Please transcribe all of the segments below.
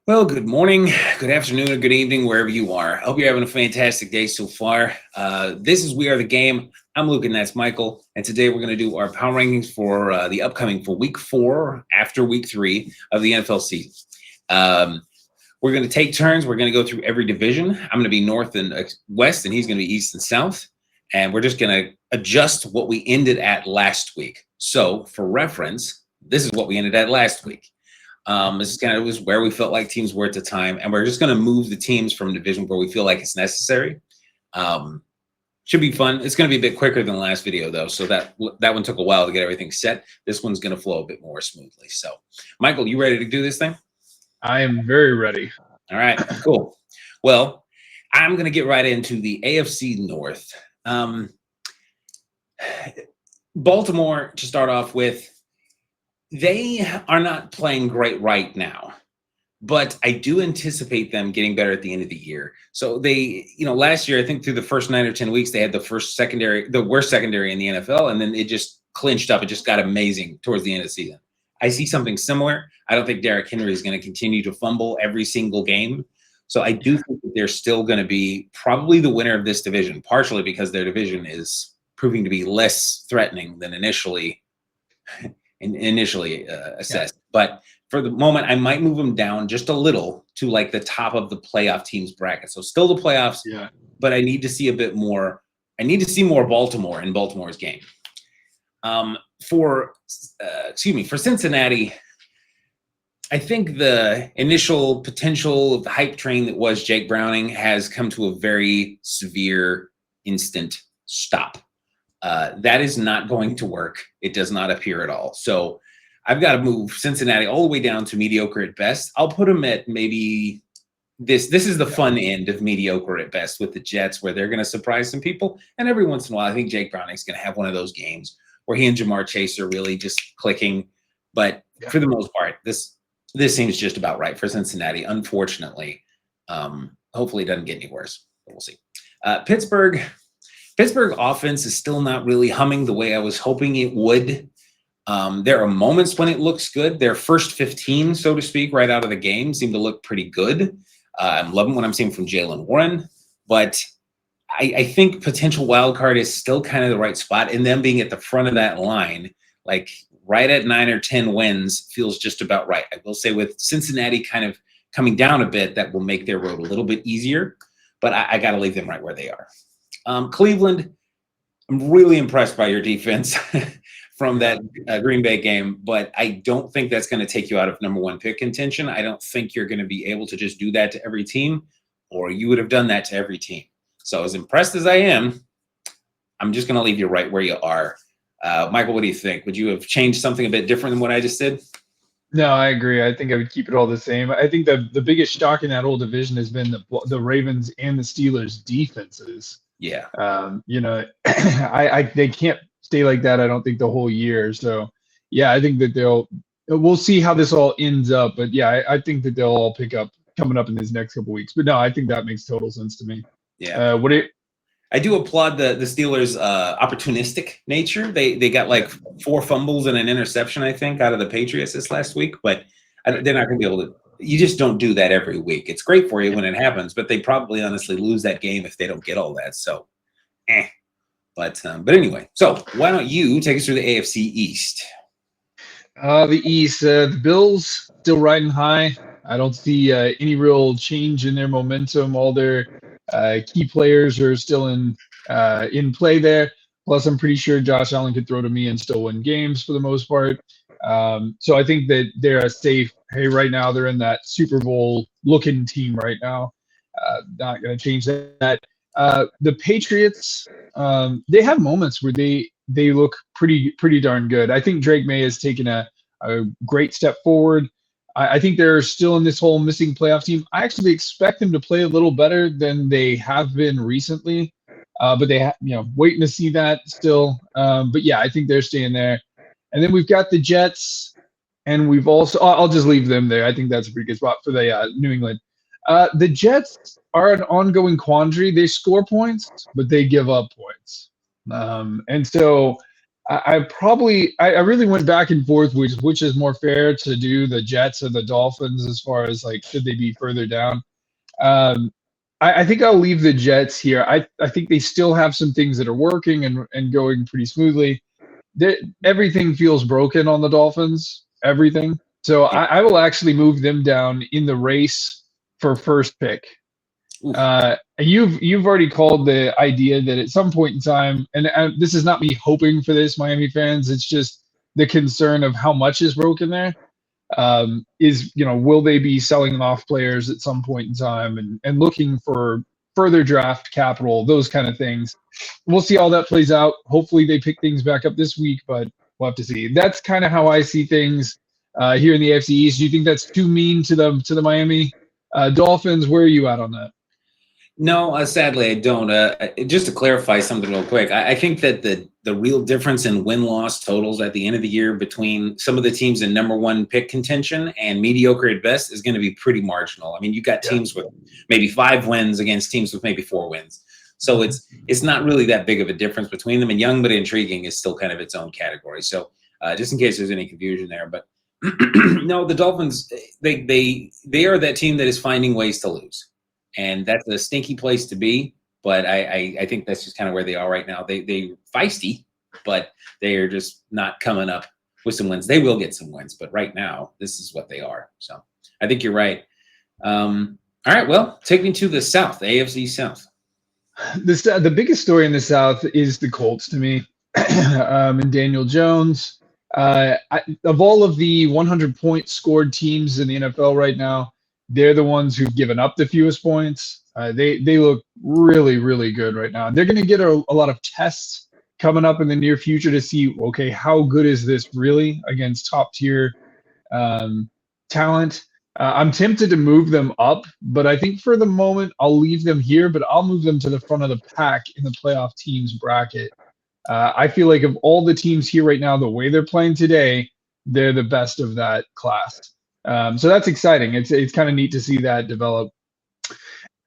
Well, good morning, good afternoon, or good evening, wherever you are. I hope you're having a fantastic day so far. This is We Are the Game. I'm Luke, and that's Michael. And today we're going to do our power rankings for the upcoming for Week 4 after Week 3 of the NFL season. We're going to take turns. We're going to go through every division. I'm going to be North and West, and he's going to be East and South. And we're just going to adjust what we ended at last week. So, for reference, this is what we ended at last week. This is kind of was where we felt like teams were at the time, and we're just going to move the teams from division where we feel like it's necessary. Should be fun. It's going to be a bit quicker than the last video, though, so that one took a while to get everything set. This one's going to flow a bit more smoothly. So, Michael, you ready to do this thing? I am very ready. All right, cool. Well, I'm going to get right into the AFC North. Baltimore, to start off with, they are not playing great right now, but I do anticipate them getting better at the end of the year. So they, last year, I think through the first 9 or 10 weeks, they had the worst secondary in the NFL, and then it just clinched up. It just got amazing towards the end of the season. I see something similar. I don't think Derrick Henry is going to continue to fumble every single game. So I do think that they're still going to be probably the winner of this division, partially because their division is proving to be less threatening than initially assessed. But for the moment, I might move them down just a little to like the top of the playoff teams bracket. So still the playoffs, but I need to see a bit more. I need to see more Baltimore in Baltimore's game. For Cincinnati, I think the initial potential of the hype train that was Jake Browning has come to a very severe instant stop. That is not going to work. It does not appear at all. So I've got to move Cincinnati all the way down to mediocre at best. I'll put them at maybe this is the fun end of mediocre at best with the Jets, where they're going to surprise some people. And every once in a while, I think Jake Browning's going to have one of those games where he and Jamar Chase are really just clicking. But for the most part, this seems just about right for Cincinnati, unfortunately. Hopefully it doesn't get any worse, but we'll see. Pittsburgh offense is still not really humming the way I was hoping it would. There are moments when it looks good. Their first 15, so to speak, right out of the game seem to look pretty good. I'm loving what I'm seeing from Jalen Warren, but I think potential wild card is still kind of the right spot, and them being at the front of that line, like right at 9 or 10 wins, feels just about right. I will say with Cincinnati kind of coming down a bit, that will make their road a little bit easier, but I got to leave them right where they are. Cleveland, I'm really impressed by your defense from that Green Bay game, but I don't think that's going to take you out of number 1 pick contention. I don't think you're going to be able to just do that to every team, or you would have done that to every team. So as impressed as I am, I'm just going to leave you right where you are. Michael, what do you think? Would you have changed something a bit different than what I just did? No, I agree. I think I would keep it all the same. I think the biggest shock in that whole division has been the Ravens and the Steelers' defenses. Yeah. They can't stay like that, I don't think, the whole year. So, yeah, I think that we'll see how this all ends up. But, yeah, I think that they'll all pick up coming up in these next couple weeks. But, no, I think that makes total sense to me. Yeah. I do applaud the Steelers' opportunistic nature. They got like 4 fumbles and an interception, I think, out of the Patriots this last week. But they're not going to be able to – you just don't do that every week. It's great for you when it happens, but they probably honestly lose that game if they don't get all that. So, But anyway, so why don't you take us through the AFC East? The East, the Bills still riding high. I don't see any real change in their momentum. All their key players are still in play there. Plus, I'm pretty sure Josh Allen could throw to me and still win games for the most part. So I think that they're a safe. Hey, right now they're in that Super Bowl looking team right now. Not going to change that. The Patriots, they have moments where they look pretty darn good. I think Drake May has taken a great step forward. I think they're still in this whole missing playoff team. I actually expect them to play a little better than they have been recently, but they waiting to see that still. But yeah, I think they're staying there. And then we've got the Jets, and we've also I'll just leave them there. I think that's a pretty good spot for the New England. The Jets are an ongoing quandary. They score points, but they give up points. And so I really went back and forth which is more fair to do, the Jets or the Dolphins, as far as like should they be further down. Um, I think I'll leave the Jets here. I think they still have some things that are working and going pretty smoothly. Everything feels broken on the Dolphins, everything. So Yeah. I will actually move them down in the race for first pick. Oof. You've already called the idea that at some point in time, and this is not me hoping for this, Miami fans. It's just the concern of how much is broken there. Will they be selling off players at some point in time and looking for further draft capital, those kind of things. We'll see how that plays out. Hopefully they pick things back up this week, but we'll have to see. That's kind of how I see things here in the AFC East. Do you think that's too mean to the Miami Dolphins? Where are you at on that? No, sadly, I don't. Just to clarify something real quick, I think that the real difference in win-loss totals at the end of the year between some of the teams in number one pick contention and mediocre at best is going to be pretty marginal. I mean, you got teams with maybe 5 wins against teams with maybe 4 wins. So it's not really that big of a difference between them. And young but intriguing is still kind of its own category. So just in case there's any confusion there, but no, the Dolphins, they are that team that is finding ways to lose. And that's a stinky place to be, but I think that's just kind of where they are right now. They feisty, but they are just not coming up with some wins. They will get some wins, but right now this is what they are. So I think you're right. All right, well, take me to the South, the AFC South. The biggest story in the South is the Colts to me, and Daniel Jones. Of all of the 100-point scored teams in the NFL right now, they're the ones who've given up the fewest points. They look really, really good right now. They're going to get a lot of tests coming up in the near future to see, okay, how good is this really against top tier talent? I'm tempted to move them up, but I think for the moment I'll leave them here, but I'll move them to the front of the pack in the playoff teams bracket. I feel like of all the teams here right now, the way they're playing today, they're the best of that class. So that's exciting. It's kind of neat to see that develop.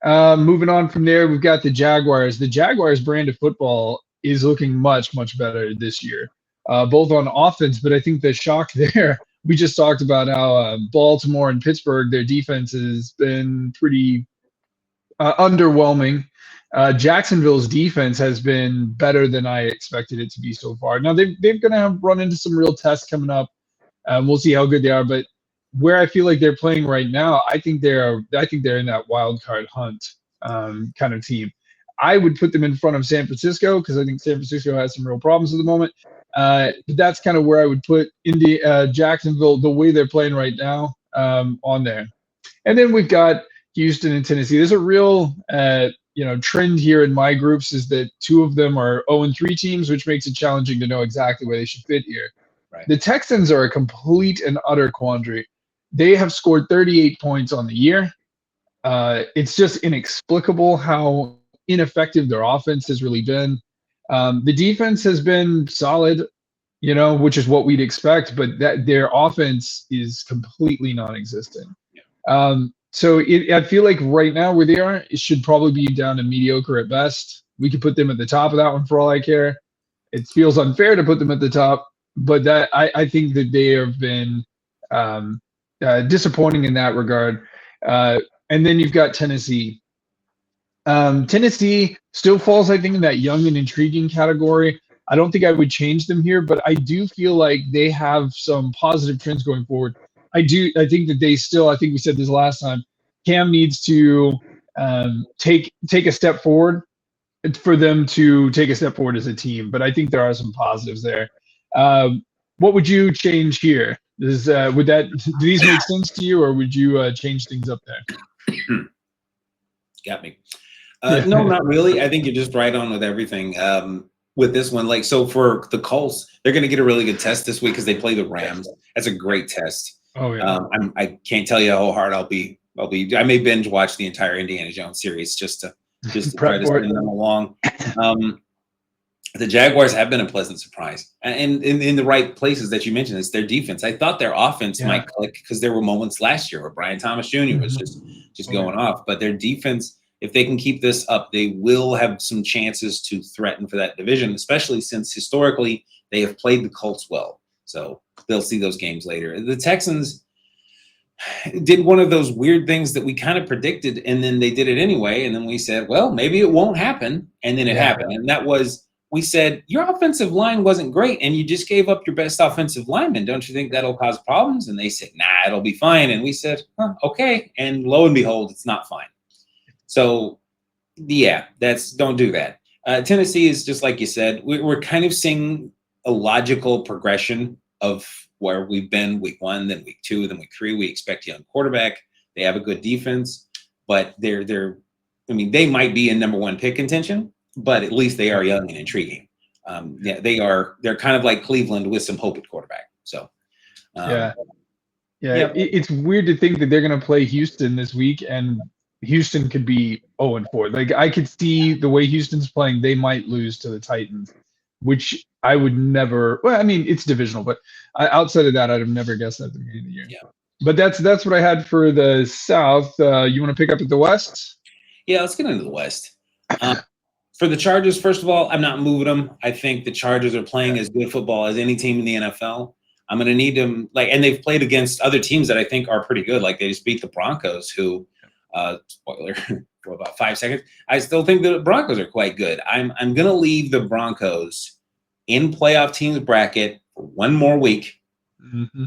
Moving on from there, we've got the Jaguars. The Jaguars brand of football is looking much, much better this year, both on offense, but I think the shock there, we just talked about how Baltimore and Pittsburgh, their defense has been pretty underwhelming. Jacksonville's defense has been better than I expected it to be so far. Now, they're going to run into some real tests coming up. We'll see how good they are, but where I feel like they're playing right now, I think they're in that wild card hunt kind of team. I would put them in front of San Francisco because I think San Francisco has some real problems at the moment. But that's kind of where I would put Jacksonville, the way they're playing right now, on there. And then we've got Houston and Tennessee. There's a real trend here in my groups is that 2 of them are 0-3 teams, which makes it challenging to know exactly where they should fit here. Right. The Texans are a complete and utter quandary. They have scored 38 points on the year. It's just inexplicable how ineffective their offense has really been. The defense has been solid, which is what we'd expect, but that their offense is completely non-existent. Yeah. So I feel like right now where they are, it should probably be down to mediocre at best. We could put them at the top of that one for all I care. It feels unfair to put them at the top, but that I think that they have been disappointing in that regard. And then you've got Tennessee. Tennessee still falls, I think, in that young and intriguing category. I don't think I would change them here, but I do feel like they have some positive trends going forward. I think that they still, I think we said this last time, Cam needs to take a step forward for them to take a step forward as a team. But I think there are some positives there. What would you change here? Do these make sense to you, or would you change things up there? Got me. No, not really. I think you're just right on with everything. With this one, so for the Colts, they're going to get a really good test this week because they play the Rams. That's a great test. Oh yeah. I can't tell you how hard I'll be. I may binge watch the entire Indiana Jones series just to try to send them along. The Jaguars have been a pleasant surprise, and in the right places that you mentioned. It's their defense. I thought their offense might click because there were moments last year where Brian Thomas Jr. was just going off, but their defense, if they can keep this up, they will have some chances to threaten for that division, especially since historically They have played the Colts well, so they'll see those games later. The Texans did one of those weird things that we kind of predicted, and then they did it anyway. And then we said, well, maybe it won't happen. And then it happened. And that was, we said, your offensive line wasn't great, and you just gave up your best offensive lineman. Don't you think that'll cause problems? And they said, nah, it'll be fine. And we said, okay. And lo and behold, it's not fine. So, yeah, don't do that. Tennessee is just like you said. We're kind of seeing a logical progression of where we've been week 1, then week 2, then week 3. We expect a young quarterback. They have a good defense, but they might be in number 1 pick contention, but at least they are young and intriguing. They're kind of like Cleveland with some hope at quarterback. So, it's weird to think that they're going to play Houston this week, and Houston could be 0-4. Like, I could see the way Houston's playing, they might lose to the Titans, which I would never. Well, I mean, it's divisional, but outside of that, I'd have never guessed at the beginning of the year. Yeah. But that's what I had for the South. You want to pick up at the West? Yeah, let's get into the West. For the Chargers, first of all, I'm not moving them. I think the Chargers are playing as good football as any team in the NFL. I'm going to need them, and they've played against other teams that I think are pretty good. Like, they just beat the Broncos, who, spoiler for about 5 seconds. I still think the Broncos are quite good. I'm going to leave the Broncos in playoff teams bracket for 1 more week. Mm-hmm.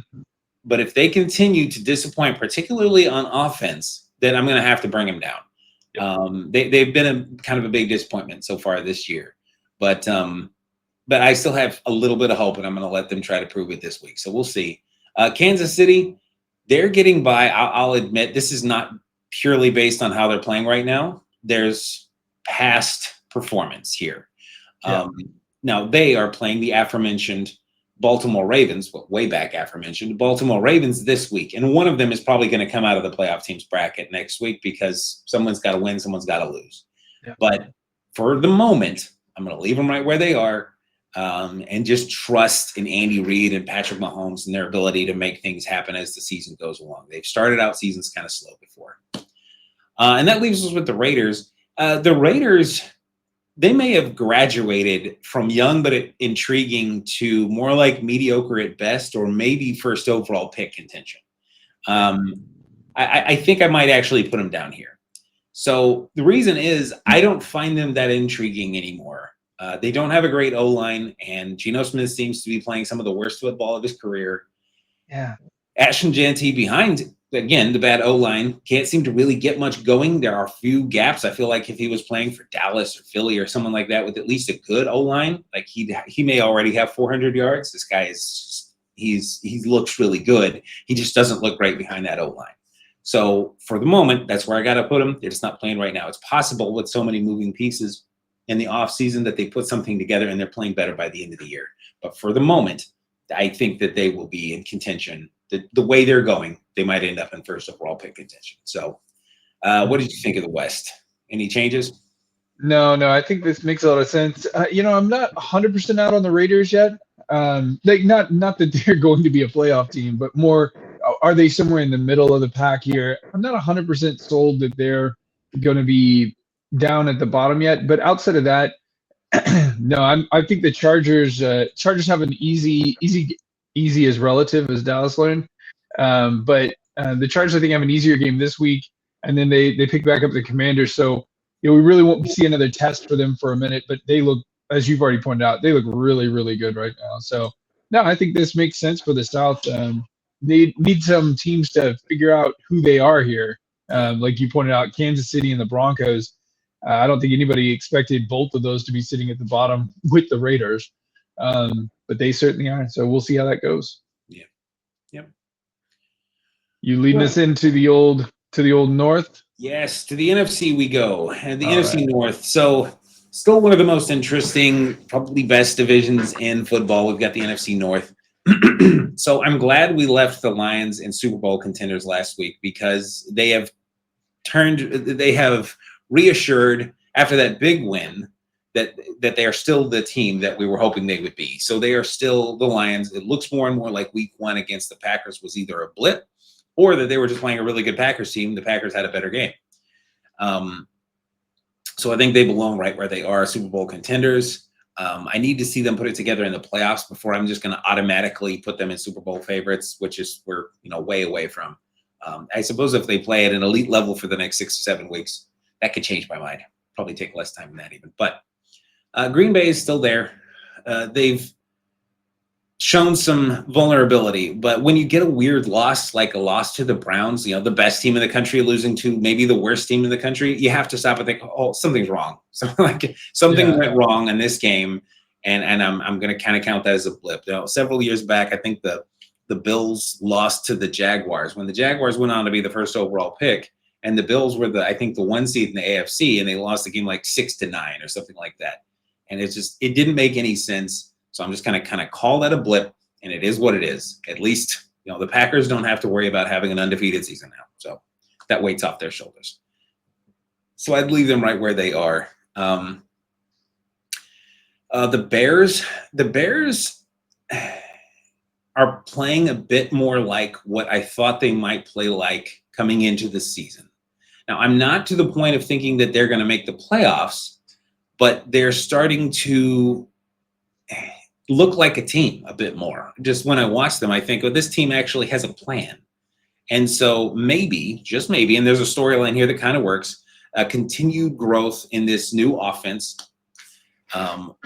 But if they continue to disappoint, particularly on offense, then I'm going to have to bring them down. Yep. They've been kind of a big disappointment so far this year. But I still have a little bit of hope, and I'm going to let them try to prove it this week. So we'll see. Kansas City, they're getting by. I'll admit this is not purely based on how they're playing right now. There's past performance here. Yeah. Now, they are playing the aforementioned Baltimore Ravens, way back aforementioned Baltimore Ravens this week. And one of them is probably going to come out of the playoff teams bracket next week because someone's got to win, someone's got to lose. Yeah. But for the moment, I'm going to leave them right where they are and just trust in Andy Reid and Patrick Mahomes and their ability to make things happen as the season goes along. They've started out seasons kind of slow before. And that leaves us with the Raiders. The Raiders, they may have graduated from young but intriguing to more like mediocre at best, or maybe first overall pick contention. I think I might actually put them down here. So the reason is I don't find them that intriguing anymore. They don't have a great O-line, and Geno Smith seems to be playing some of the worst football of his career. Yeah. Ashton Jeanty behind, again, the bad O-line, can't seem to really get much going. There are a few gaps. I feel like if he was playing for Dallas or Philly or someone like that with at least a good O-line, like he may already have 400 yards. This guy he looks really good. He just doesn't look great behind that O-line. So for the moment, that's where I got to put him. They're just not playing right now. It's possible with so many moving pieces in the offseason that they put something together and they're playing better by the end of the year. But for the moment, I think that they will be in contention. The way they're going, they might end up in first overall pick contention. So what did you think of the West? Any changes? No, I think this makes a lot of sense. I'm not 100% out on the Raiders yet. Not that they're going to be a playoff team, but more, are they somewhere in the middle of the pack here? I'm not 100% sold that they're going to be down at the bottom yet. But outside of that, no, I think the Chargers have an easy is relative, as Dallas learned. But the Chargers, I think, have an easier game this week, and then they pick back up the Commanders. So we really won't see another test for them for a minute. But they look, as you've already pointed out, they look really, really good right now. So no, I think this makes sense for the South. They need some teams to figure out who they are here. Like you pointed out, Kansas City and the Broncos. I don't think anybody expected both of those to be sitting at the bottom with the Raiders. But they certainly are. So we'll see how that goes. Yeah. Yep. You leading us into the old North? Yes, to the NFC we go. And the NFC North. So still one of the most interesting, probably best divisions in football. We've got the NFC North. So I'm glad we left the Lions in Super Bowl contenders last week, because they have reassured after that big win that they are still the team that we were hoping they would be. So they are still the Lions. It looks more and more like week 1 against the Packers was either a blip or that they were just playing a really good Packers team. The Packers had a better game. So I think they belong right where they are, Super Bowl contenders. I need to see them put it together in the playoffs before I'm just going to automatically put them in Super Bowl favorites, which is we're way away from. I suppose if they play at an elite level for the next 6 to 7 weeks, that could change my mind. Probably take less time than that even. But Green Bay is still there. They've shown some vulnerability, but when you get a weird loss, like a loss to the Browns, the best team in the country losing to maybe the worst team in the country, you have to stop and think, oh, something's wrong. So something went wrong in this game, and I'm going to kind of count that as a blip. Several years back, I think the Bills lost to the Jaguars when the Jaguars went on to be the first overall pick, and the Bills were the 1 seed in the AFC, and they lost the game like 6-9 or something like that, and it didn't make any sense. So I'm just going to kind of call that a blip, and it is what it is. At least, the Packers don't have to worry about having an undefeated season now. So that weight's off their shoulders. So I'd leave them right where they are. The Bears are playing a bit more like what I thought they might play like coming into the season. Now, I'm not to the point of thinking that they're going to make the playoffs, but they're starting to look like a team a bit more. Just when I watch them, I think, this team actually has a plan. And so maybe, just maybe, and there's a storyline here that kind of works, continued growth in this new offense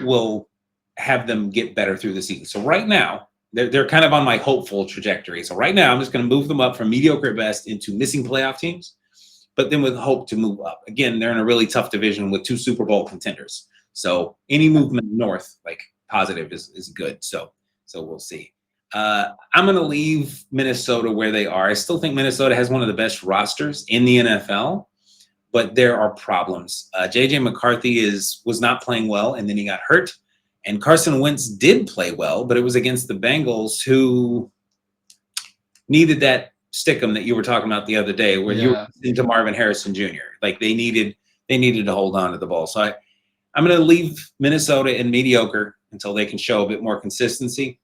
will have them get better through the season. So right now, they're kind of on my hopeful trajectory. So right now, I'm just going to move them up from mediocre at best into missing playoff teams, but then with hope to move up. Again, they're in a really tough division with 2 Super Bowl contenders. So any movement north, positive, is good. So we'll see. I'm going to leave Minnesota where they are. I still think Minnesota has one of the best rosters in the NFL, but there are problems. J.J. McCarthy was not playing well, and then he got hurt. And Carson Wentz did play well, but it was against the Bengals, who needed that stick 'em that you were talking about the other day, where you were into Marvin Harrison Jr. They needed to hold on to the ball. So I'm going to leave Minnesota in mediocre until they can show a bit more consistency.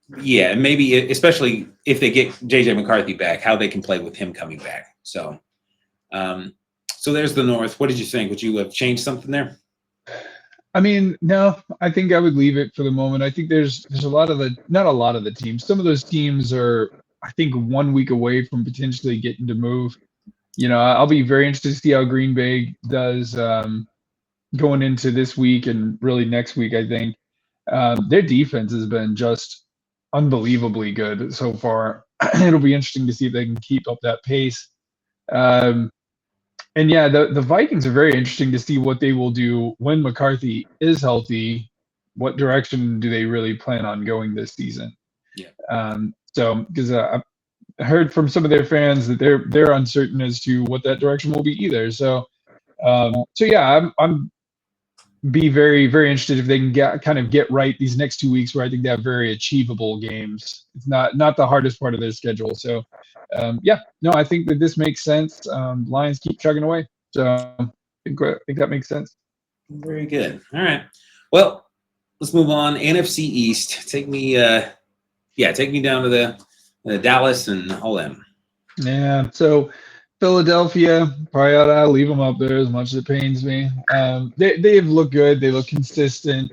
Maybe especially if they get J.J. McCarthy back, how they can play with him coming back. So there's the North. What did you think? Would you have changed something there? I mean, no, I think I would leave it for the moment. I think there's not a lot of the teams. Some of those teams are, I think, 1 week away from potentially getting to move. I'll be very interested to see how Green Bay does going into this week and really next week. I think their defense has been just unbelievably good so far. It'll be interesting to see if they can keep up that pace. The Vikings are very interesting to see what they will do when McCarthy is healthy. What direction do they really plan on going this season? Yeah. Because I heard from some of their fans that they're uncertain as to what that direction will be either. I'm be very, very interested if they can get right these next 2 weeks, where I think they have very achievable games. It's not the hardest part of their schedule. So, I think that this makes sense. Lions keep chugging away. So I think that makes sense. Very good. All right. Well, let's move on. NFC East. Take me down to the Dallas and all them. Yeah. So Philadelphia, probably ought to leave them up there as much as it pains me. They've looked good. They look consistent.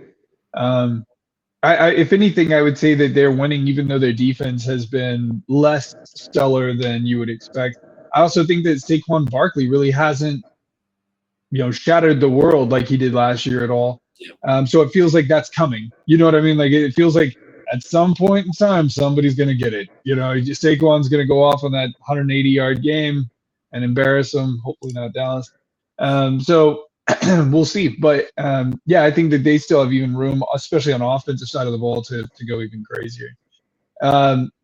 If anything, I would say that they're winning, even though their defense has been less stellar than you would expect. I also think that Saquon Barkley really hasn't, shattered the world like he did last year at all. So it feels like that's coming. You know what I mean? It feels like at some point in time, somebody's going to get it. Saquon's going to go off on that 180-yard game and embarrass them. Hopefully not Dallas. We'll see. But I think that they still have even room, especially on the offensive side of the ball, to go even crazier.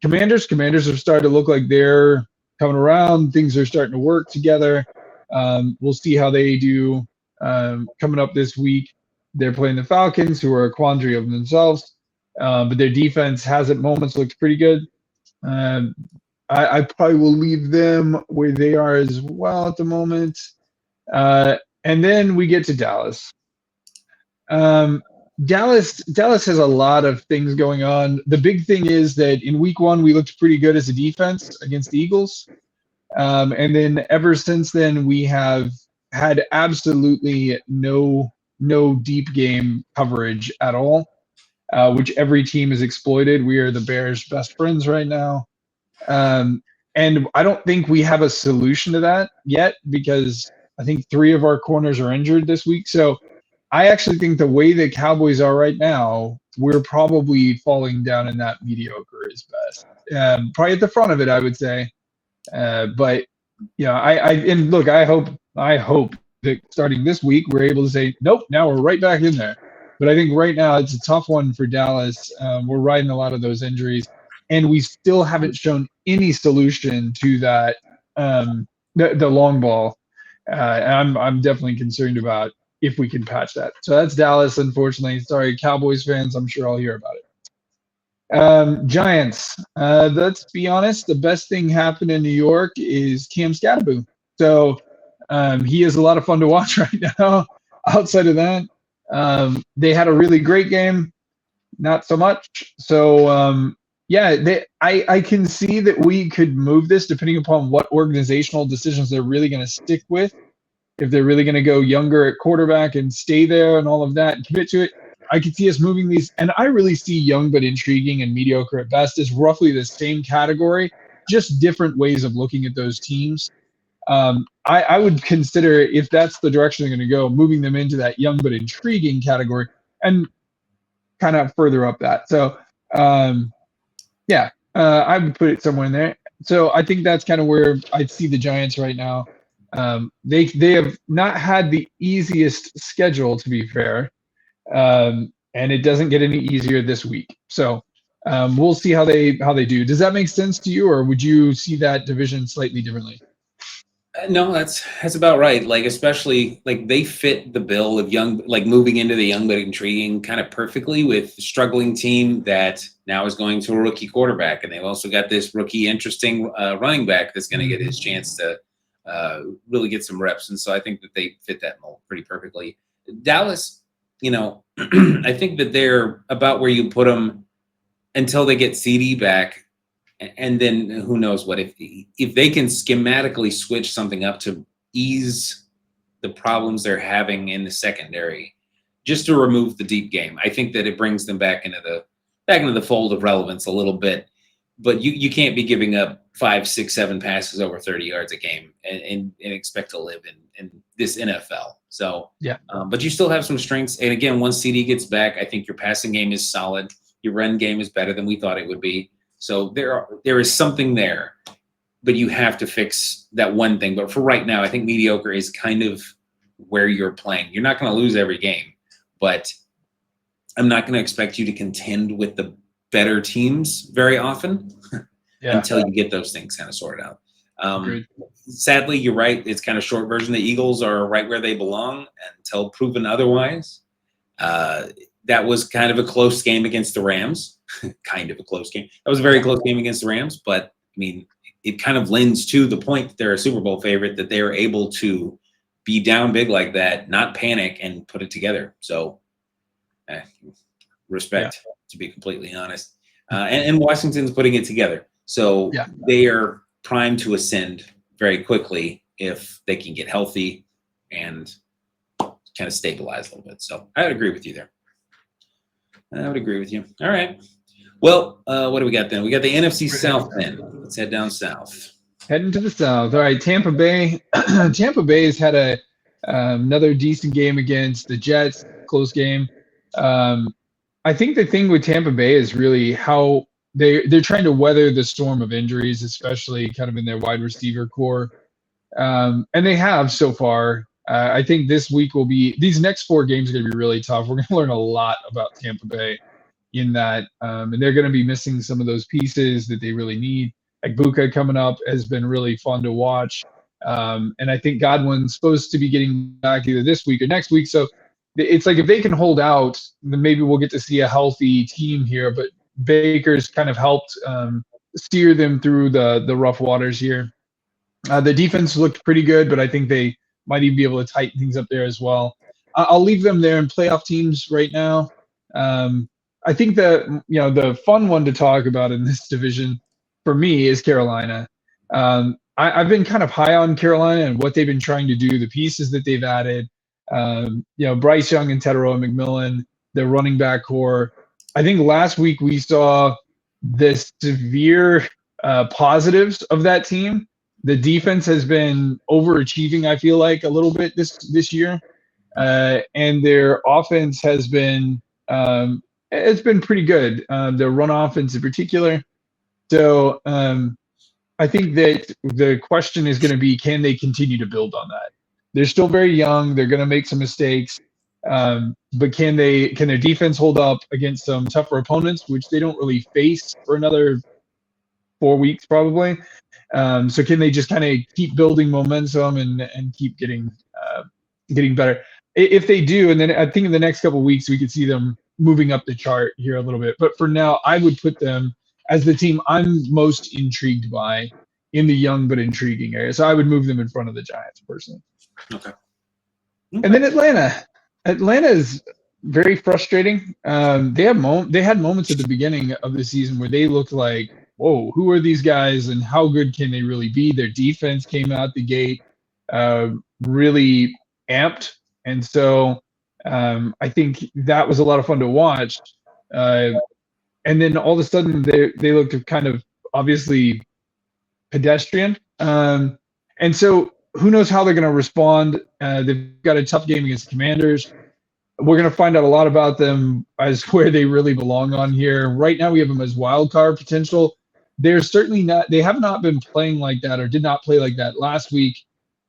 Commanders are starting to look like they're coming around. Things are starting to work together. We'll see how they do coming up this week. They're playing the Falcons, who are a quandary of themselves. But their defense has at moments looked pretty good. I probably will leave them where they are as well at the moment. And then we get to Dallas. Dallas has a lot of things going on. The big thing is that in week 1, we looked pretty good as a defense against the Eagles. And then ever since then, we have had absolutely no no deep game coverage at all, which every team has exploited. We are the Bears' best friends right now. And I don't think we have a solution to that yet because I think 3 of our corners are injured this week. So I actually think the way the Cowboys are right now, we're probably falling down in that mediocre is best. Probably at the front of it, I would say. But and look, I hope that starting this week we're able to say, nope, now we're right back in there. But I think right now it's a tough one for Dallas. We're riding a lot of those injuries, and we still haven't shown any solution to that the long ball. I'm definitely concerned about if we can patch that. So that's Dallas, unfortunately. Sorry, Cowboys fans. I'm sure I'll hear about it. Giants. Let's be honest. The best thing happened in New York is Cam Scatterbo. So he is a lot of fun to watch right now. Outside of that, they had a really great game. Not so much. So I can see that we could move this depending upon what organizational decisions they're really going to stick with. If they're really going to go younger at quarterback and stay there and all of that and commit to it, I could see us moving these. And I really see young but intriguing and mediocre at best as roughly the same category, just different ways of looking at those teams. I would consider, if that's the direction they're going to go, moving them into that young but intriguing category and kind of further up that. So, I would put it somewhere in there. So I think that's kind of where I'd see the Giants right now. They have not had the easiest schedule, to be fair, and it doesn't get any easier this week. So we'll see how they do. Does that make sense to you, or would you see that division slightly differently? No, that's about right. Like, especially like they fit the bill of young, like moving into the young but intriguing kind of perfectly with a struggling team that now is going to a rookie quarterback, and they've also got this rookie interesting running back that's going to get his chance to really get some reps. And so I think that they fit that mold pretty perfectly. Dallas, I think that they're about where you put them until they get CD back. And then who knows what, if they can schematically switch something up to ease the problems they're having in the secondary, just to remove the deep game. I think that it brings them back into the fold of relevance a little bit. But you can't be giving up 5, 6, 7 passes over 30 yards a game and expect to live in this NFL. So yeah. But you still have some strengths. And again, once CD gets back, I think your passing game is solid. Your run game is better than we thought it would be. So there is something there, but you have to fix that one thing. But for right now, I think mediocre is kind of where you're playing. You're not going to lose every game, but I'm not going to expect you to contend with the better teams very often until you get those things kind of sorted out. Sadly, you're right. It's kind of short version. The Eagles are right where they belong until proven otherwise. That was kind of a close game against the Rams. Kind of a close game. That was a very close game against the Rams, but I mean, it kind of lends to the point that they're a Super Bowl favorite, that they are able to be down big like that, not panic, and put it together. So, respect, to be completely honest. And Washington's putting it together. So they are primed to ascend very quickly if they can get healthy and kind of stabilize a little bit. So I would agree with you there. I would agree with you. All right. Well, what do we got then? We got the NFC South then. Let's head down south. Heading to the south. All right, Tampa Bay. Tampa Bay has had another decent game against the Jets. Close game. I think the thing with Tampa Bay is really how they're trying to weather the storm of injuries, especially kind of in their wide receiver core. And they have so far. I think this week these next 4 games are going to be really tough. We're going to learn a lot about Tampa Bay in that, and they're going to be missing some of those pieces that they really need. Like Buka coming up has been really fun to watch. And I think Godwin's supposed to be getting back either this week or next week. So it's like if they can hold out, then maybe we'll get to see a healthy team here. But Baker's kind of helped steer them through the rough waters here. The defense looked pretty good, but I think they might even be able to tighten things up there as well. I'll leave them there in playoff teams right now. I think the fun one to talk about in this division for me is Carolina. I've been kind of high on Carolina and what they've been trying to do, the pieces that they've added. Bryce Young and Teteroa McMillan, their running back core. I think last week we saw the severe positives of that team. The defense has been overachieving, I feel like, a little bit this year, and their offense has been it's been pretty good. Their run offense in particular. So I think that the question is going to be, can they continue to build on that? They're still very young. They're going to make some mistakes, but can their defense hold up against some tougher opponents, which they don't really face for another 4 weeks probably? So can they just kind of keep building momentum and keep getting better? If they do, and then I think in the next couple of weeks we could see them moving up the chart here a little bit. But for now, I would put them as the team I'm most intrigued by in the young but intriguing area. So I would move them in front of the Giants personally. Okay. And then Atlanta. Atlanta is very frustrating. They had moments at the beginning of the season where they looked like, whoa, who are these guys and how good can they really be? Their defense came out the gate really amped. And so I think that was a lot of fun to watch. And then all of a sudden they looked kind of obviously pedestrian. And so who knows how they're going to respond. They've got a tough game against the Commanders. We're going to find out a lot about them as where they really belong on here. Right now we have them as wild card potential. They're certainly not, they have not been playing like that or did not play like that last week.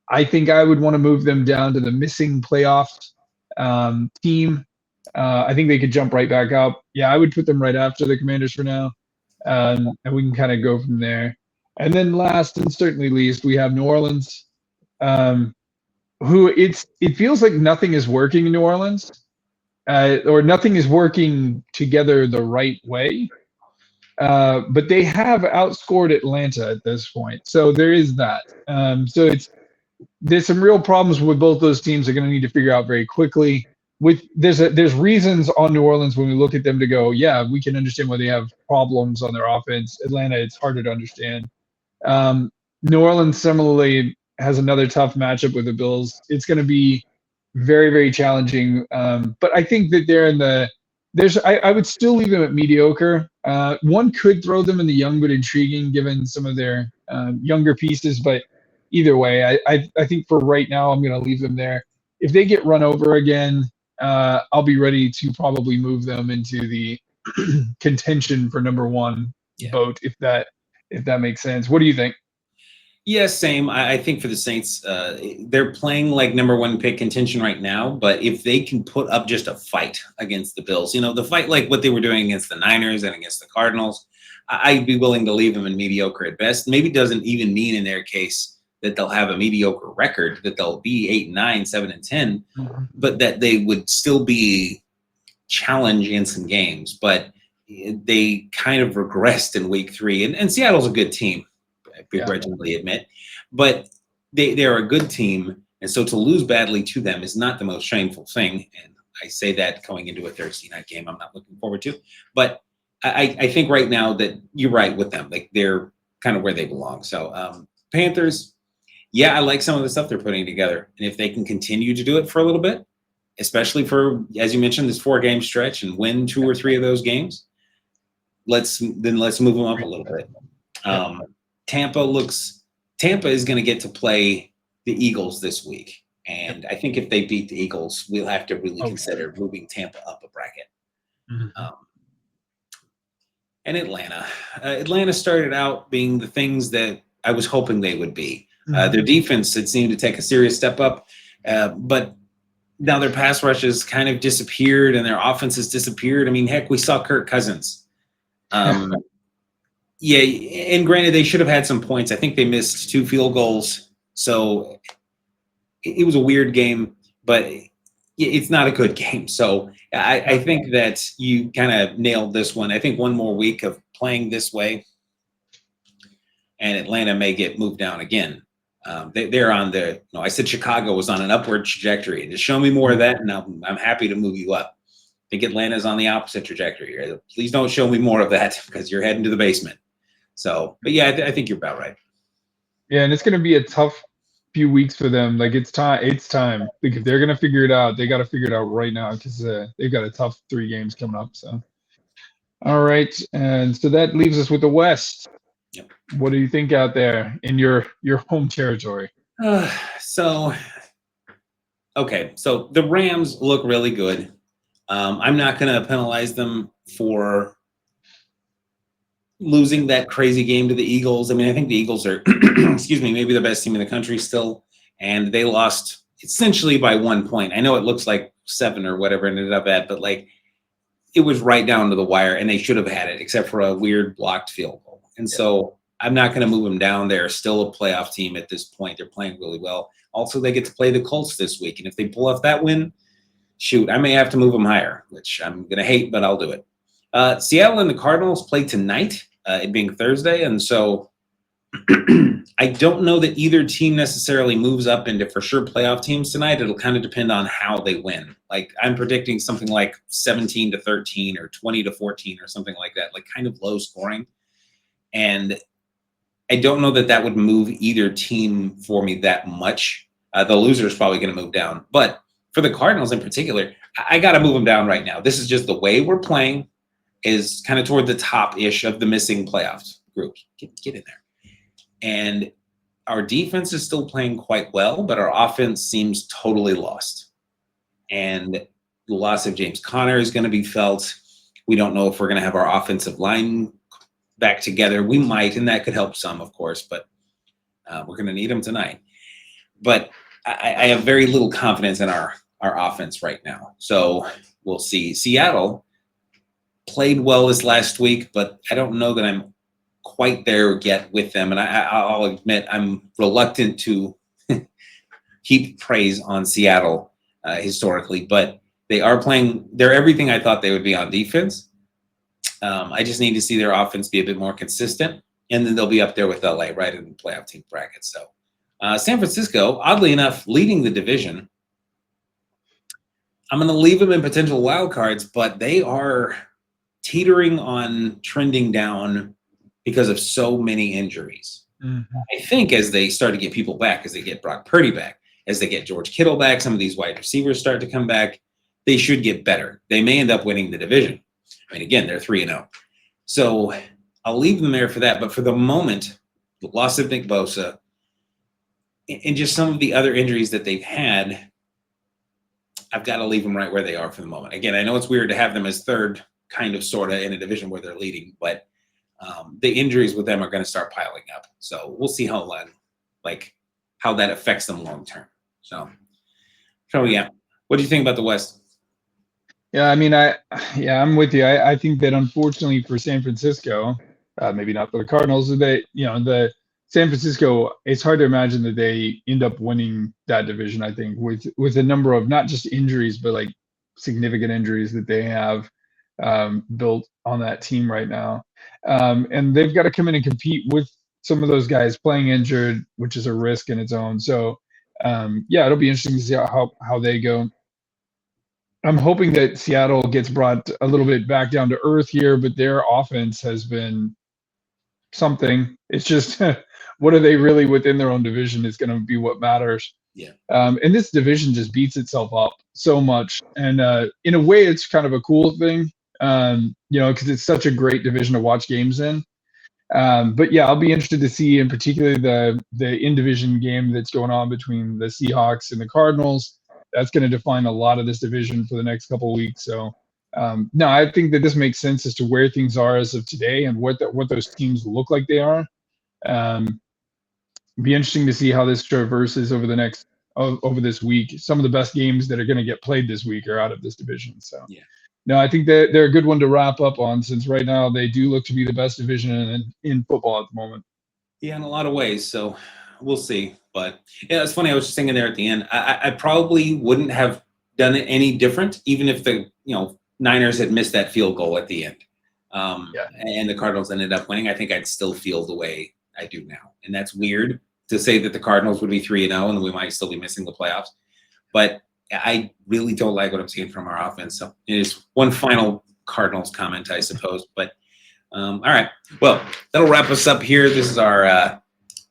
I think I would want to move them down to the missing playoffs team. I think they could jump right back up. Yeah, I would put them right after the Commanders for now. And we can kind of go from there. And then last and certainly least, we have New Orleans, who it feels like nothing is working in New Orleans, or nothing is working together the right way. But they have outscored Atlanta at this point. So there is that. So there's some real problems with both those teams. They're going to need to figure out very quickly. There's reasons on New Orleans when we look at them to go, yeah, we can understand why they have problems on their offense. Atlanta, it's harder to understand. New Orleans similarly has another tough matchup with the Bills. It's going to be very, very challenging. But I think that they're in I would still leave them at mediocre. One could throw them in the young but intriguing given some of their younger pieces, but either way, I think for right now, I'm going to leave them there. If they get run over again, I'll be ready to probably move them into the contention for number one vote, if that makes sense. What do you think? Yeah, same. I think for the Saints, they're playing like number one pick contention right now. But if they can put up just a fight against the Bills, the fight like what they were doing against the Niners and against the Cardinals, I'd be willing to leave them in mediocre at best. Maybe it doesn't even mean in their case that they'll have a mediocre record, that they'll be 8-9, 7-10, but that they would still be challenged in some games. But they kind of regressed in week 3. And Seattle's a good team, I begrudgingly admit. But they're a good team. And so to lose badly to them is not the most shameful thing. And I say that going into a Thursday night game I'm not looking forward to. But I think right now that you're right with them. Like they're kind of where they belong. So Panthers, yeah, I like some of the stuff they're putting together. And if they can continue to do it for a little bit, especially for, as you mentioned, this 4-game stretch and win 2 or 3 of those games, let's move them up a little bit. Tampa is going to get to play the Eagles this week. And I think if they beat the Eagles, we'll have to really consider moving Tampa up a bracket. And Atlanta started out being the things that I was hoping they would be. Their defense had seemed to take a serious step up, but now their pass rush has kind of disappeared and their offense has disappeared. I mean, heck, we saw Kirk Cousins. Yeah, and granted, they should have had some points. I think they missed 2 field goals, so it was a weird game, but it's not a good game. So I think that you kind of nailed this one. I think one more week of playing this way, and Atlanta may get moved down again. They're on I said Chicago was on an upward trajectory. Just show me more of that, and I'm happy to move you up. I think Atlanta's on the opposite trajectory here. Please don't show me more of that because you're heading to the basement. So, but yeah, I think you're about right. Yeah, and it's going to be a tough few weeks for them. Like it's time. It's time. Like if they're gonna figure it out, they got to figure it out right now because they've got a tough 3 games coming up. So all right, and so that leaves us with the West. Yep. What do you think out there in your home territory? So the Rams look really good. I'm not going to penalize them for losing that crazy game to the Eagles. I mean, I think the Eagles are, excuse me, maybe the best team in the country still, and they lost essentially by 1 point. I know it looks like 7 or whatever it ended up at, but like it was right down to the wire, and they should have had it except for a weird blocked field goal. And so I'm not going to move them down. They're still a playoff team at this point. They're playing really well. Also, they get to play the Colts this week, and if they pull off that win, shoot, I may have to move them higher, which I'm going to hate, but I'll do it. Seattle and the Cardinals play tonight, it being Thursday, and so I don't know that either team necessarily moves up into for sure playoff teams tonight. It'll kind of depend on how they win. Like I'm predicting something like 17-13 or 20-14 or something like that, like kind of low scoring. And I don't know that would move either team for me that much. The loser is probably going to move down. But for the Cardinals in particular, I got to move them down right now. This is just the way we're playing is kind of toward the top-ish of the missing playoffs groups. Get in there. And our defense is still playing quite well, but our offense seems totally lost. And the loss of James Conner is going to be felt. We don't know if we're going to have our offensive line back together. We might, and that could help some, of course, but we're going to need them tonight. But I have very little confidence in our offense right now. So we'll see. Seattle played well this last week, but I don't know that I'm quite there yet with them. And I'll admit I'm reluctant to heap praise on Seattle historically, but they are playing. They're everything I thought they would be on defense. I just need to see their offense be a bit more consistent, and then they'll be up there with LA right in the playoff team bracket. So San Francisco, oddly enough, leading the division. I'm going to leave them in potential wild cards, but they are teetering on trending down because of so many injuries. Mm-hmm. I think as they start to get people back, as they get Brock Purdy back, as they get George Kittle back, some of these wide receivers start to come back, they should get better. They may end up winning the division. I mean, again, they're 3-0. So I'll leave them there for that. But for the moment, the loss of Nick Bosa and just some of the other injuries that they've had, I've got to leave them right where they are for the moment. Again, I know it's weird to have them as third, kind of, sort of, in a division where they're leading, but the injuries with them are going to start piling up. So we'll see how that affects them long term. So yeah. What do you think about the West? Yeah, I mean, I'm with you. I think that unfortunately for San Francisco, maybe not for the Cardinals, the San Francisco, it's hard to imagine that they end up winning that division. I think with a number of not just injuries, but like significant injuries that they have built on that team right now. And they've got to come in and compete with some of those guys playing injured, which is a risk in its own. So, it'll be interesting to see how they go. I'm hoping that Seattle gets brought a little bit back down to earth here, but their offense has been something. It's just what are they really within their own division is going to be what matters. Yeah. And this division just beats itself up so much. And in a way, it's kind of a cool thing, because it's such a great division to watch games in. But yeah, I'll be interested to see in particular the in-division game that's going on between the Seahawks and the Cardinals. That's going to define a lot of this division for the next couple of weeks. So, no, I think that this makes sense as to where things are as of today and what those teams look like they are. Be interesting to see how this traverses over this week. Some of the best games that are going to get played this week are out of this division. So, yeah. No, I think that they're a good one to wrap up on, since right now they do look to be the best division in football at the moment. Yeah, in a lot of ways. So we'll see. But yeah, it's funny. I was just thinking there at the end, I probably wouldn't have done it any different, even if the Niners had missed that field goal at the end. And the Cardinals ended up winning. I think I'd still feel the way I do now. And that's weird to say that the Cardinals would be 3-0 and we might still be missing the playoffs. But I really don't like what I'm seeing from our offense. So it is one final Cardinals comment, I suppose. But all right. Well, that'll wrap us up here. This is our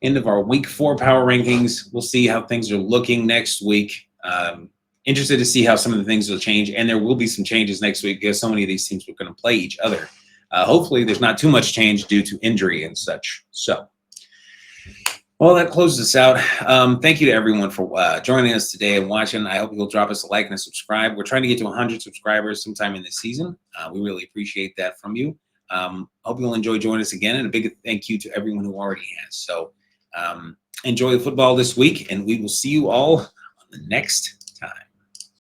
end of our week 4 power rankings. We'll see how things are looking next week. Interested to see how some of the things will change, and there will be some changes next week because so many of these teams are going to play each other. Hopefully there's not too much change due to injury and such. So, well, that closes us out. Thank you to everyone for joining us today and watching. I hope you'll drop us a like and a subscribe. We're trying to get to 100 subscribers sometime in this season. We really appreciate that from you. Hope you'll enjoy joining us again, and a big thank you to everyone who already has. So enjoy the football this week, and we will see you all on the next time.